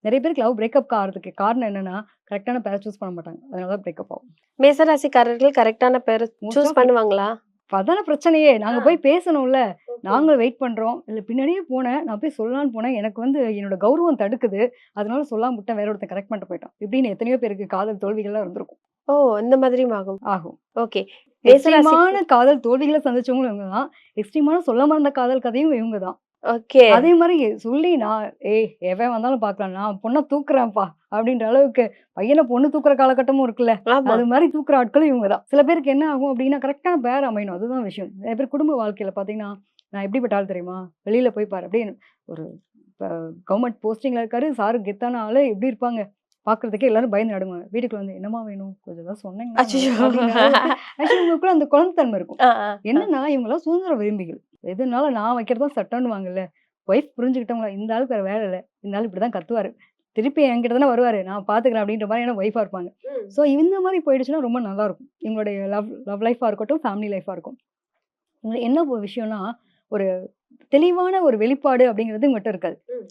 நெறைய பேருக்கு love breakup ஆறதுக்கு காரணம் என்னன்னா, கரெக்ட்டான பேர சூஸ் பண்ண மாட்டாங்க. அதனால தான் பிரேக்கப் ஆகும். மேசராசிக்காரர்கள் கரெக்ட்டான பேர மோஸ்ட் சூஸ் ஆஃப் பண்ணுவாங்களா? அதானே பிரச்சனையே. நாங்க ஆ. போய் பேசணும்ல. ஓகே. நாங்களும் வெயிட் பண்றோம். இல்ல பின்னாடியே போனேன். நான் போய் சொல்லலான்னு போனேன். எனக்கு வந்து என்னோட கௌரவம் தடுக்குது. அதனால சொல்லாம விட்டேன். வேற ஒருத்தன் கரெக்ட் பண்ணிட்டு போயிட்டான். இப்படின்னு எத்தனையோ பேருக்கு காதல் தோல்விகள்லாம் இருந்திருக்கும். ஓ! இந்த மாதிரியும் ஆகும். ஆகும். ஓகே. மேசராசிக்கு எக்ஸ்ட்ரீமான காதல் தோல்விகள சந்திச்சவங்களும் இவங்க தான். எக்ஸ்ட்ரீமான சொல்ல மறந்த காதல் கதையும் இவங்க தான். ஓகே. அதே மாரி சொல்லி நான் "ஏய் எவன் வந்தாலும் பார்க்கலாம். நான் பொண்ண தூக்குறேன்ப்பா" அப்படின்ற அளவுக்கு பையன பொண்ணு தூக்குற காலகட்டமும் இருக்குல்ல. ஆமா. அது மாரி தூக்குற ஆட்களும் இவங்க தான். சில பேருக்கு என்ன ஆகும் அப்படின்னா, கரெக்ட்டான பேர் அமையணும். அதுதான் விஷயம். நெறைய பேர் குடும்ப வாழ்க்கையில பார்த்தீங்கன்னா, நான் எப்படிப்பட்ட ஆள் தெரியுமா? வெளியில போய் பாரு. அப்படியே ஒரு இப்ப கவர்மெண்ட் போஸ்டிங்ல இருக்காரு. சாரு கெத்தான ஆளு. எப்படி இருப்பாங்க? பார்க்கறதுக்கே எல்லாரும் பயந்து நடுங்குவாங்க. வீட்டுக்குள்ள வந்து "என்னம்மா வேணும்? கொஞ்சம் ஏதாவது சொன்னீங்கன்னா அச்சச்சோ! நல்லா" அப்படின்ற அளவுக்கு ஆக்சுவலி உங்களுக்குள்ள அந்த குழந்தைத்தன்மை இருக்கும். ஆ, ஆ, ஆ. என்னன்னா, இவங்கலாம் சுதந்திர விரும்பிகள். எதுனாலும் நான் வைக்கிறது தான் சட்டம்ன்னுவாங்கல்ல. ஒய்ஃப் புரிஞ்சுக்கிட்டவங்களா, இந்த ஆளுக்கு வேற வேலை இல்ல. இந்த ஆள் இப்படிதான் கத்துவாரு. திருப்பி என்கிட்ட தானே வருவாரு. நான் பார்த்துக்கிறேன் அப்படின்ற மாரியான ஒய்ஃபா இருப்பாங்க. ம். ஸோ இந்த மாரி போயிடுச்சுன்னா ரொம்ப நல்லாருக்கும். எங்களுடைய லவ் லவ் லைஃபா இருக்கட்டும், ஃபேமிலி லைஃபா இருக்கும். இதுல என்ன ஒரு விஷயம்னா, ஒரு தெளிவான ஒரு வெளிப்பாடு அப்படிங்கிறது இவங்கட்ட இருக்காது. ம்.